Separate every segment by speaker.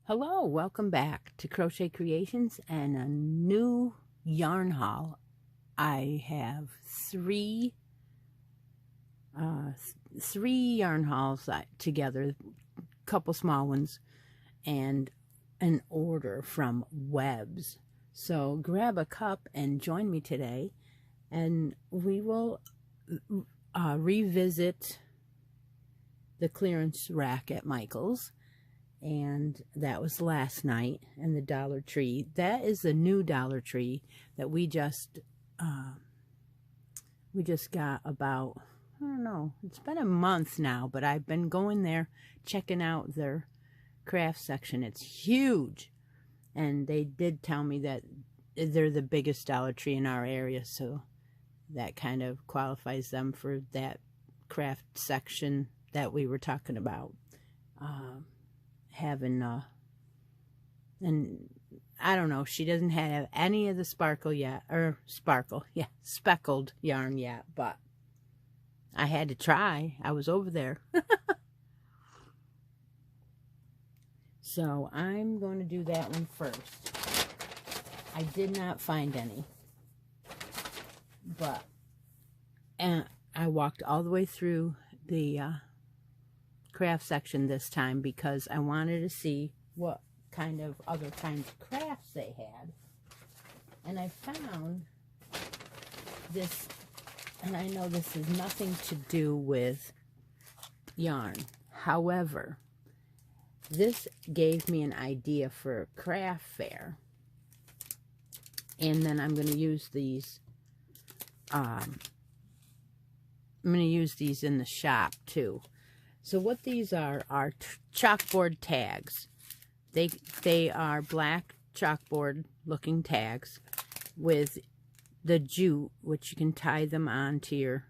Speaker 1: Hello, welcome back to Crochet Creations and a new yarn haul. I have three yarn hauls together, a couple small ones, and an order from Webs. So grab a cup and join me today, and we will revisit the clearance rack at Michael's. And that was last night in the Dollar Tree. That is the new Dollar Tree that we just got about, I don't know, it's been a month now, but I've been going there checking out their craft section. It's huge, and they did tell me that they're the biggest Dollar Tree in our area, so that kind of qualifies them for that craft section that we were talking about. Having and I don't know, she doesn't have any of the speckled yarn yet, but I had to try. I was over there. So I'm going to do that one first. I did not find any, but I walked all the way through the craft section this time because I wanted to see what kind of other kinds of crafts they had, and I found this, and I know this has nothing to do with yarn, however this gave me an idea for a craft fair, and then I'm going to use these in the shop too. So what these are chalkboard tags. They are black chalkboard looking tags with the jute, which you can tie them on to your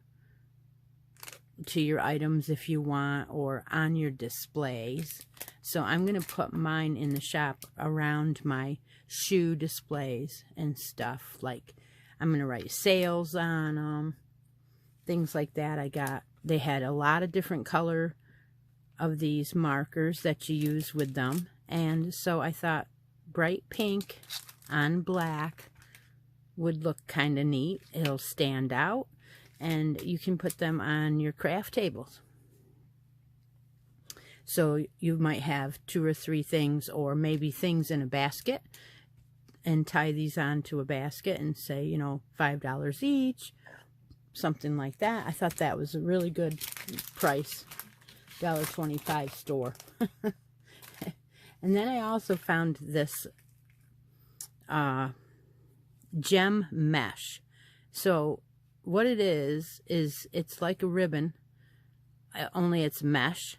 Speaker 1: items if you want, or on your displays. So I'm going to put mine in the shop around my shoe displays and stuff. Like I'm going to write sales on them, things like that. They had a lot of different color of these markers that you use with them, and so I thought bright pink on black would look kind of neat. It'll stand out, and you can put them on your craft tables. So you might have 2 or 3 things, or maybe things in a basket, and tie these onto a basket and say, you know, $5 each, something like that. I thought that was a really good price. $1.25 store. And then I also found this gem mesh. So what it is it's like a ribbon, only it's mesh,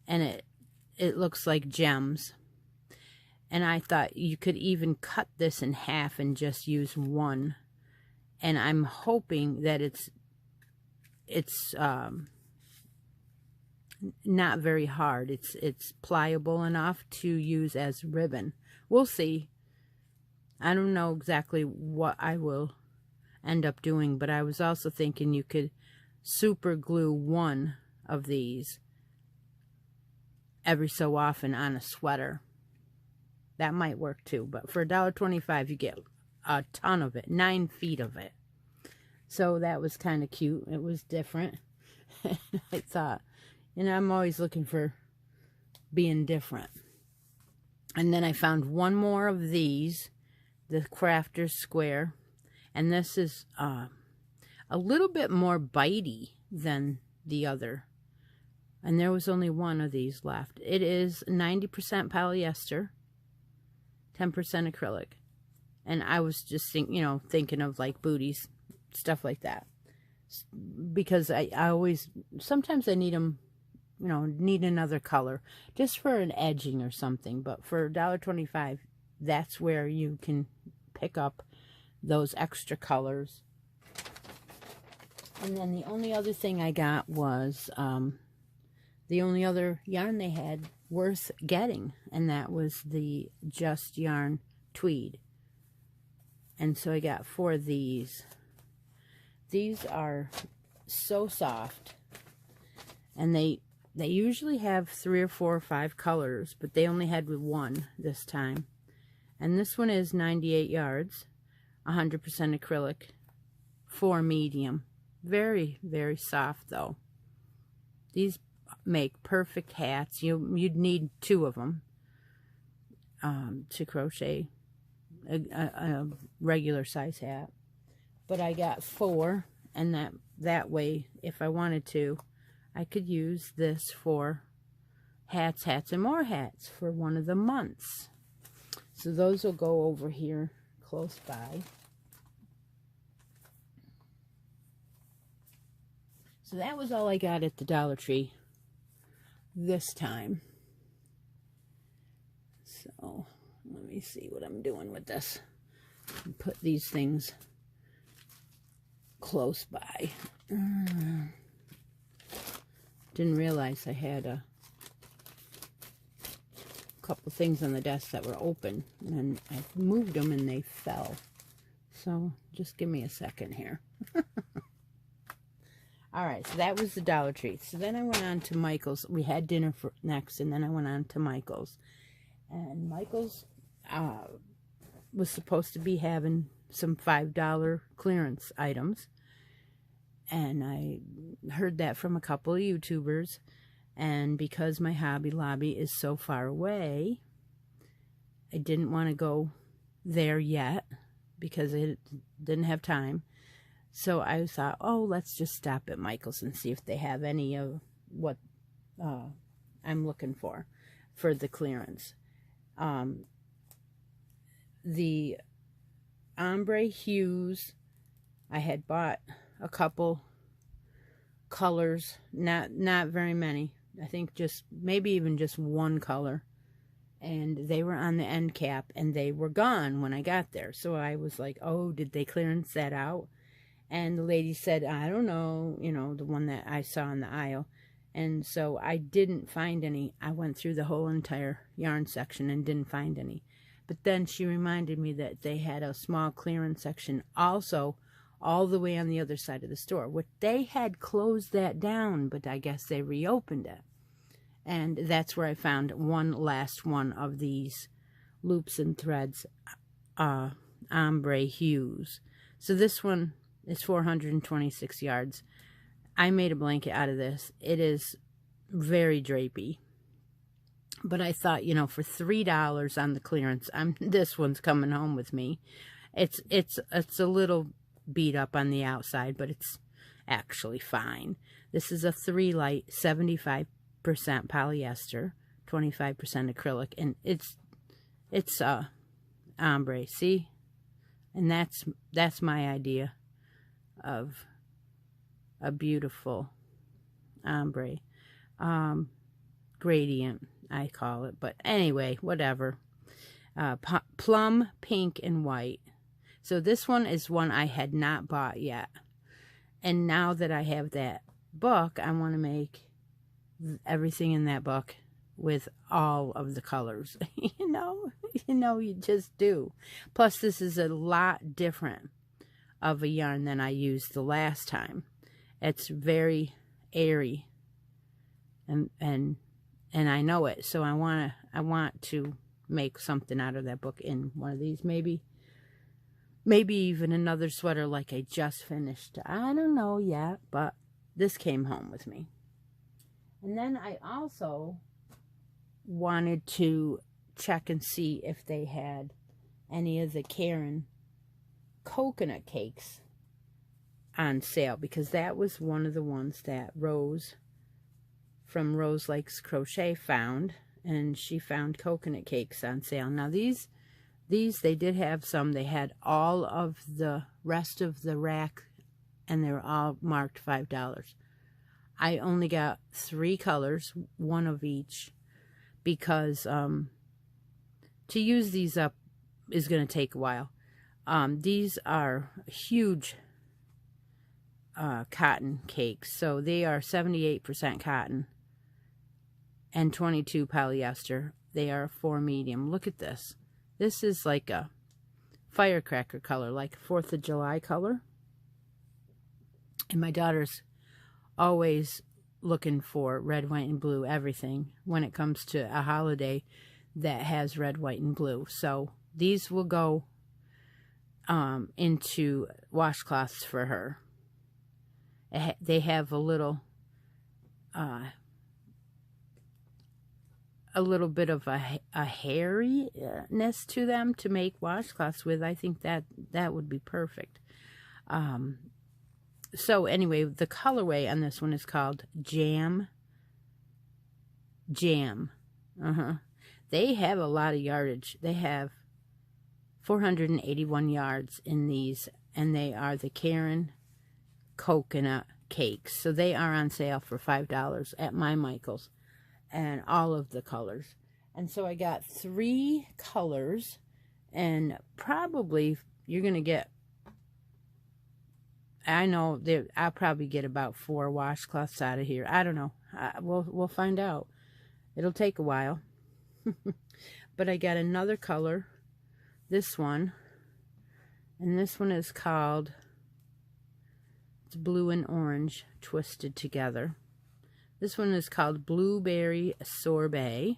Speaker 1: and it looks like gems. And I thought you could even cut this in half and just use one. And I'm hoping that it's not very hard. It's pliable enough to use as ribbon. We'll see. I don't know exactly what I will end up doing, but I was also thinking you could super glue one of these every so often on a sweater. That might work too, but for $1.25 you get a ton of it, 9 feet of it. So that was kind of cute. It was different. I thought, and I'm always looking for being different. And then I found one more of these, the Crafter's Square. And this is a little bit more bitey than the other. And there was only one of these left. It is 90% polyester, 10% acrylic. And I was just thinking of like booties, stuff like that. Because I always, sometimes I need them, need another color just for an edging or something. But for $1.25, that's where you can pick up those extra colors. And then the only other thing I got was the only other yarn they had worth getting, and that was the Just Yarn Tweed. And so I got 4 of these. These are so soft, and they usually have 3 or 4 or 5 colors, but they only had 1 this time. And this one is 98 yards, 100% acrylic, 4 medium. Very, very soft though. These make perfect hats. You'd need 2 of them to crochet a regular size hat. But I got 4, and that way, if I wanted to, I could use this for hats, and more hats for one of the months. So those will go over here close by. So that was all I got at the Dollar Tree this time. So let me see what I'm doing with this. Put these things close by. Didn't realize I had a couple things on the desk that were open, and I moved them and they fell. So just give me a second here. Alright, so that was the Dollar Tree. So then I went on to Michael's. We had dinner next, and then I went on to Michael's. And Michael's was supposed to be having some $5 clearance items. And I heard that from a couple of YouTubers. And because my Hobby Lobby is so far away, I didn't want to go there yet because I didn't have time. So I thought, oh, let's just stop at Michael's and see if they have any of what I'm looking for the clearance. The ombre hues, I had bought a couple colors, not very many. I think maybe even just 1 color. And they were on the end cap, and they were gone when I got there. So I was like, oh, did they clearance that out? And the lady said, I don't know, the one that I saw in the aisle. And so I didn't find any. I went through the whole entire yarn section and didn't find any. But then she reminded me that they had a small clearance section also all the way on the other side of the store. What they had closed that down, but I guess they reopened it. And that's where I found one last one of these Loops and Threads ombre hues. So this one is 426 yards. I made a blanket out of this. It is very drapey. But I thought, for $3 on the clearance, this one's coming home with me. It's a little beat up on the outside, but it's actually fine. This is a 3-light, 75% polyester, 25% acrylic, and it's ombre. See, and that's my idea of a beautiful ombre gradient, I call it. But anyway, whatever. Plum, pink, and white. So this one is one I had not bought yet. And now that I have that book, I want to make everything in that book with all of the colors. You just do. Plus, this is a lot different of a yarn than I used the last time. It's very airy, and I know it. So I want to make something out of that book in one of these, maybe even another sweater like I just finished. I don't know yet, but this came home with me. And then I also wanted to check and see if they had any of the Caron coconut cakes on sale, because that was one of the ones that Rose from Rose Likes Crochet found, and she found coconut cakes on sale. Now these they did have some. They had all of the rest of the rack, and they were all marked $5. I only got 3 colors, one of each, because to use these up is going to take a while. These are huge cotton cakes, so they are 78% cotton and 22 polyester. They are 4 medium. Look at this. This is like a firecracker color, like 4th of July color. And my daughter's always looking for red, white, and blue everything when it comes to a holiday that has red, white, and blue. So these will go into washcloths for her. They have a little bit of a hairiness to them to make washcloths with. I think that would be perfect. So anyway, the colorway on this one is called Jam. They have a lot of yardage. They have 481 yards in these, and they are the Caron coconut cakes. So they are on sale for $5 at my Michael's, and all of the colors. And so I got 3 colors, and probably you're going to get, I know that I'll probably get about 4 washcloths out of here. I don't know. We'll find out. It'll take a while. But I got another color, this one, and this one is called, it's blue and orange twisted together. This one is called Blueberry Sorbet.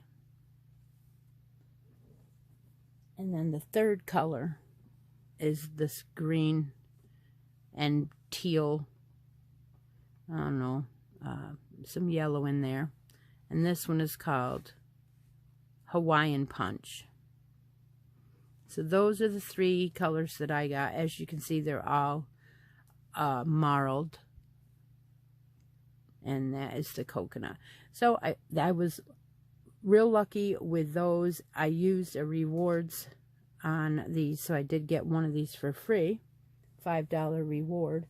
Speaker 1: And then the third color is this green and teal, I don't know, some yellow in there. And this one is called Hawaiian Punch. So those are the 3 colors that I got. As you can see, they're all marled, and that is the coconut. So I was real lucky with those. I used a rewards on these, so I did get one of these for free, $5 reward.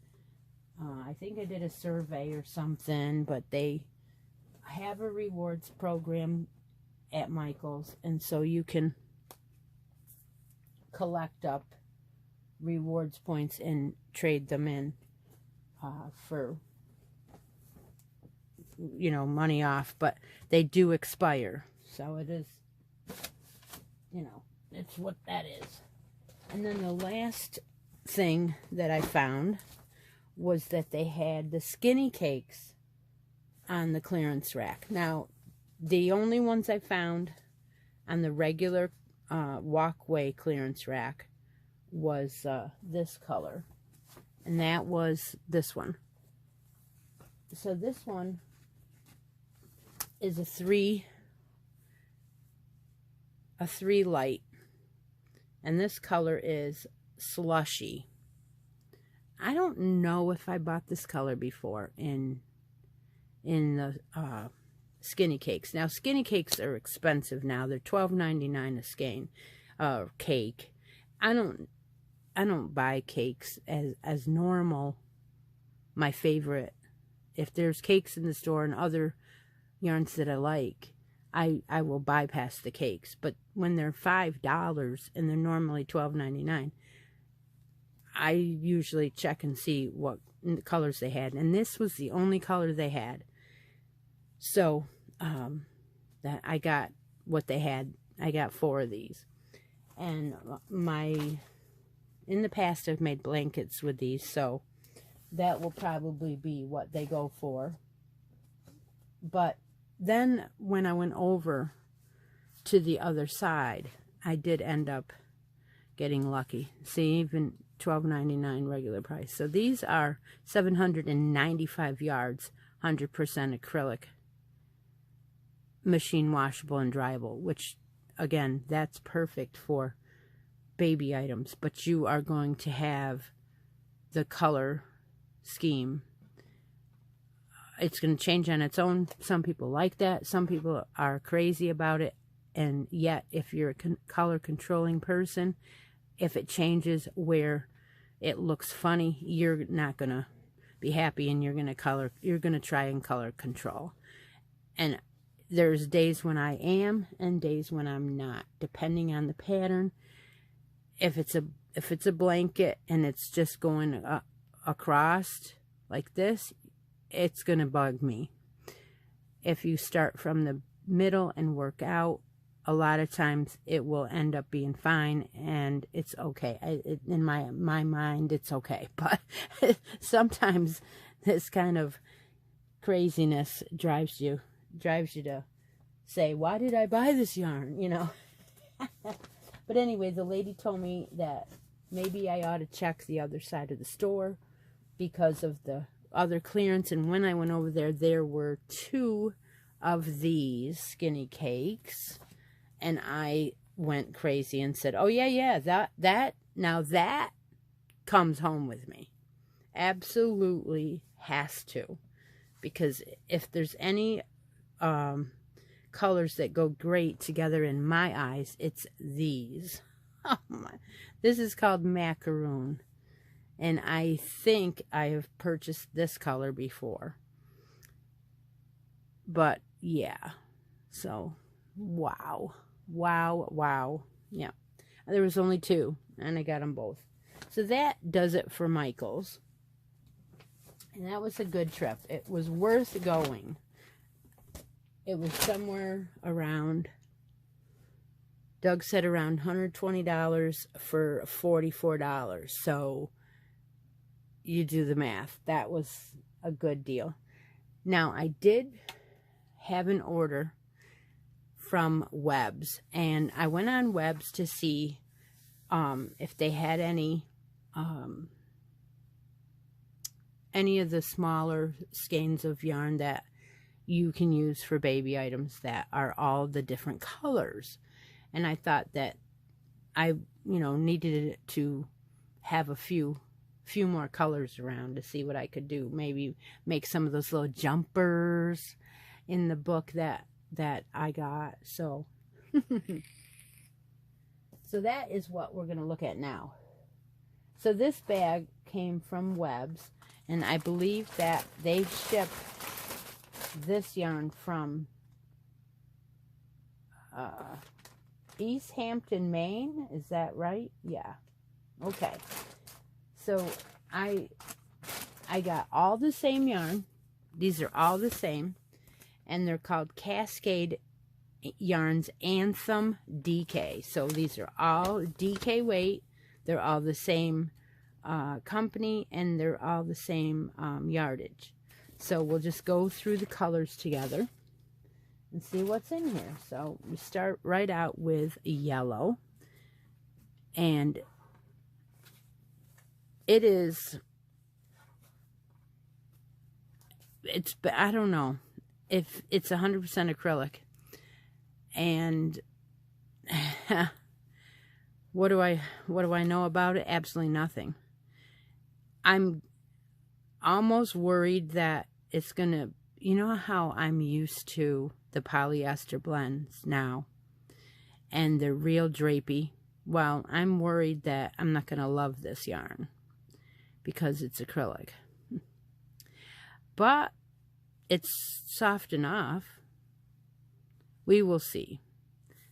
Speaker 1: I think I did a survey or something, but they have a rewards program at Michael's, and so you can collect up rewards points and trade them in for, you know, money off, but they do expire. So it is, you know, it's what that is. And then the last thing that I found was that they had the skinny cakes on the clearance rack. Now, the only ones I found on the regular walkway clearance rack was this color, and that was this one. So this one is a 3 light, and this color is Slushy. I don't know if I bought this color before in the skinny cakes. Now, skinny cakes are expensive now. They're $12.99 a skein cake. I don't buy cakes as normal. My favorite, if there's cakes in the store and other yarns that I like, I will bypass the cakes. But when they're $5 and they're normally $12.99, I usually check and see what colors they had, and this was the only color they had. So that I got what they had. I got 4 of these, and in the past I've made blankets with these, so that will probably be what they go for. But then when I went over to the other side, I did end up getting lucky. See, even $12.99 regular price. So these are 795 yards, 100% acrylic, machine washable and dryable, which again, that's perfect for baby items, but you are going to have the color scheme. It's going to change on its own. Some people like that. Some people are crazy about it. And yet, if you're a color controlling person, if it changes where it looks funny, you're not going to be happy, and you're going to try and color control. And there's days when I am and days when I'm not, depending on the pattern. If it's a blanket and it's just going across like this, it's going to bug me. If you start from the middle and work out, a lot of times it will end up being fine, and it's okay. In my mind, it's okay. But sometimes this kind of craziness drives you to say, why did I buy this yarn, you know? But anyway, the lady told me that maybe I ought to check the other side of the store because of the other clearance. And when I went over there, there were 2 of these skinny cakes. And I went crazy and said, oh, yeah, that comes home with me. Absolutely has to. Because if there's any colors that go great together in my eyes, it's these. Oh my. This is called macaroon. And I think I have purchased this color before. But yeah. So, wow. Yeah. There was only 2, and I got them both. So that does it for Michael's. And that was a good trip. It was worth going. It was somewhere around, Doug said around $120 for $44. So you do the math. That was a good deal. Now, I did have an order from Webb's, and I went on Webb's to see if they had any of the smaller skeins of yarn that you can use for baby items that are all the different colors. And I thought that I, needed to have a few more colors around to see what I could do. Maybe make some of those little jumpers in the book that I got. So so that is what we're going to look at now. So this bag came from Webb's, and I believe that they shipped this yarn from East Hampton, Maine. Is that right? Yeah. Okay. So I got all the same yarn. These are all the same. And they're called Cascade Yarns Anthem DK. So these are all DK weight. They're all the same company, and they're all the same yardage. So we'll just go through the colors together and see what's in here. So we start right out with yellow. And it's, I don't know if it's 100% acrylic. And what do I know about it? Absolutely nothing. I'm almost worried that it's gonna, you know how I'm used to the polyester blends now, and they're real drapey. Well, I'm worried that I'm not gonna love this yarn because it's acrylic. But it's soft enough. We will see.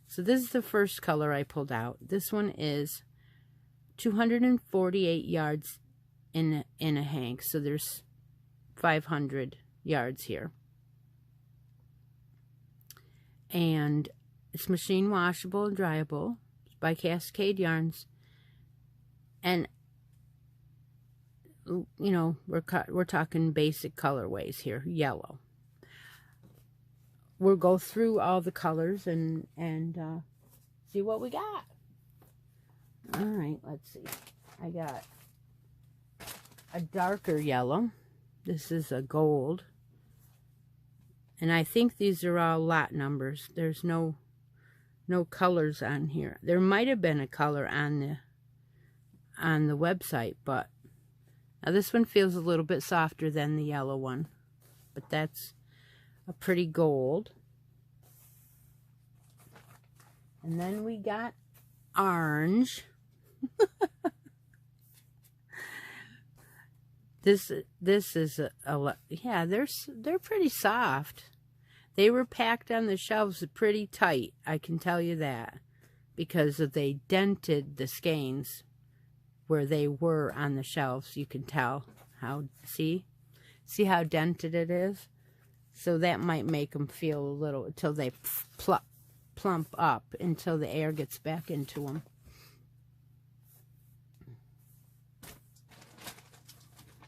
Speaker 1: So this is the first color I pulled out. This one is 248 yards in a hank. So there's 500 yards here. And it's machine washable and dryable. It's by Cascade Yarns. And we're talking basic colorways here. Yellow. We'll go through all the colors and see what we got. All right, let's see. I got a darker yellow. This is a gold. And I think these are all lot numbers. There's no no colors on here. There might have been a color on the website, but now this one feels a little bit softer than the yellow one, but that's a pretty gold. And then we got orange. This is yeah, they're pretty soft. They were packed on the shelves pretty tight, I can tell you that, because they dented the skeins where they were on the shelves. You can tell how, see how dented it is? So that might make them feel a little, until they plump up, until the air gets back into them.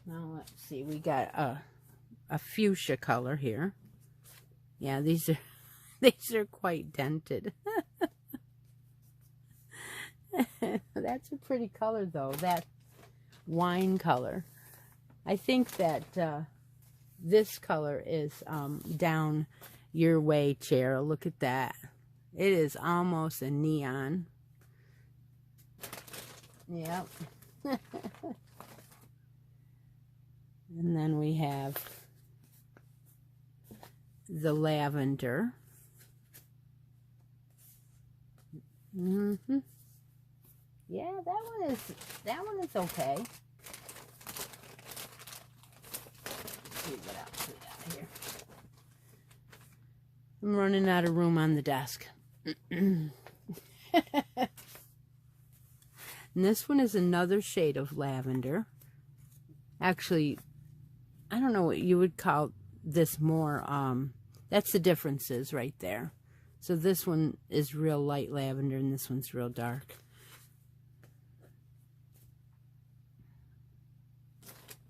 Speaker 1: Now let's see, we got a fuchsia color here. Yeah, these are quite dented. That's a pretty color though, that wine color. I think that this color is down your way, Cheryl. Look at that. It is almost a neon. Yep. And then we have the lavender. Yeah, that one is okay. Let's see what else we got here. I'm running out of room on the desk. And this one is another shade of lavender. Actually, I don't know what you would call this more. That's the differences right there. So this one is real light lavender and this one's real dark.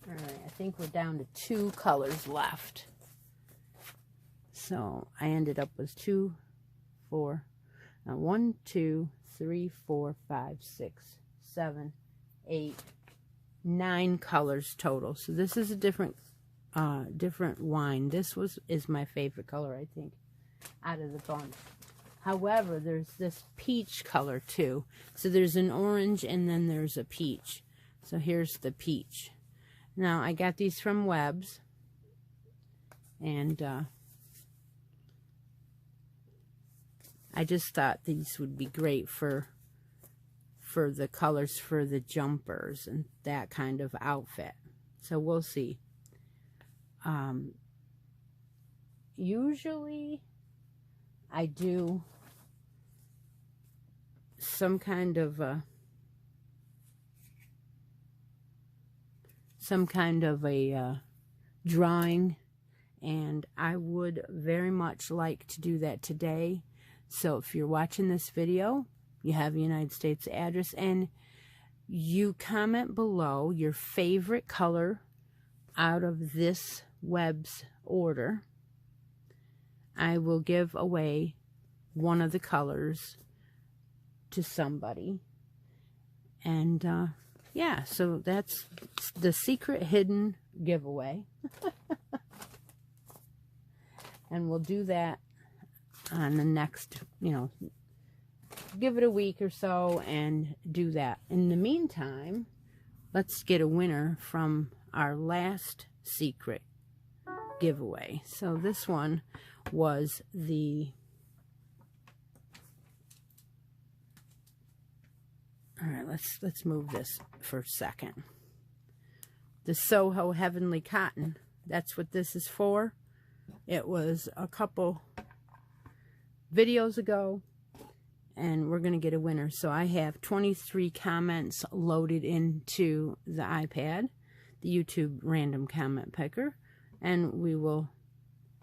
Speaker 1: All right, I think we're down to 2 colors left. So I ended up with 2, 4, 1, 2, 3, 4, 5, 6, 7, 8, 9 colors total. So this is a different wine. This is my favorite color, I think, out of the bunch. However, there's this peach color too. So there's an orange and then there's a peach. So here's the peach. Now I got these from Webb's, and I just thought these would be great for the colors for the jumpers and that kind of outfit. So we'll see. Usually I do some kind of a drawing, and I would very much like to do that today. So if you're watching this video, you have a United States address, and you comment below your favorite color out of this Webb's order, I will give away one of the colors to somebody. And yeah, so that's the secret hidden giveaway. And we'll do that on the next, give it a week or so and do that. In the meantime, let's get a winner from our last secret giveaway. So this one was all right, let's move this for a second. The Soho Heavenly Cotton. That's what this is for. It was a couple videos ago, and we're going to get a winner. So I have 23 comments loaded into the iPad, the YouTube random comment picker, and we will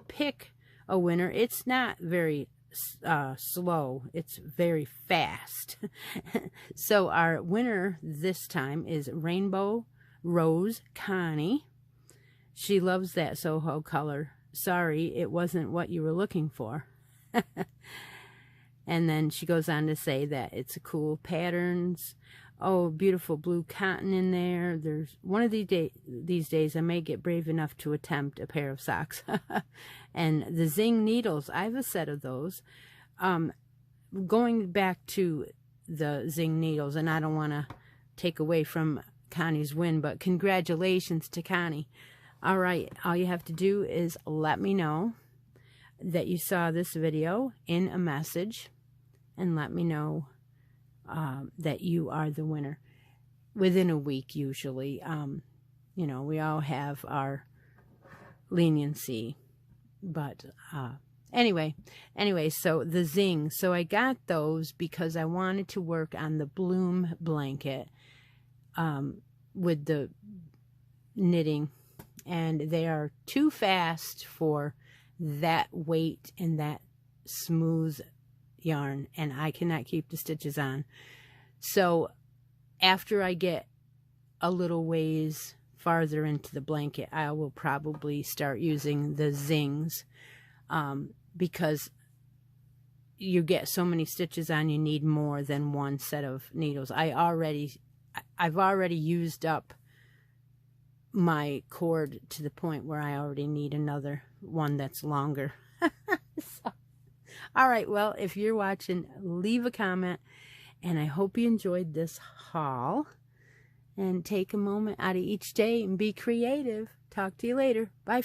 Speaker 1: pick a winner. It's not very slow, it's very fast. So our winner this time is Rainbow Rose Connie. She loves that Soho color. Sorry, it wasn't what you were looking for. And then she goes on to say that it's a cool patterns. Oh, beautiful blue cotton in there. There's one of these days I may get brave enough to attempt a pair of socks. And the Zing needles, I have a set of those. going back to the Zing needles, and I don't want to take away from Connie's win, but congratulations to Connie. All right, all you have to do is let me know that you saw this video in a message, and let me know that you are the winner within a week usually. You know, we all have our leniency, but anyway, so the Zing, so I got those because I wanted to work on the Bloom blanket with the knitting, and they are too fast for that weight and that smooth yarn, and I cannot keep the stitches on. So after I get a little ways farther into the blanket, I will probably start using the Zings, because you get so many stitches on, you need more than one set of needles. I've already used up my cord to the point where I already need another one that's longer. So, all right, well, if you're watching, leave a comment, and I hope you enjoyed this haul, and take a moment out of each day and be creative. Talk to you later. Bye.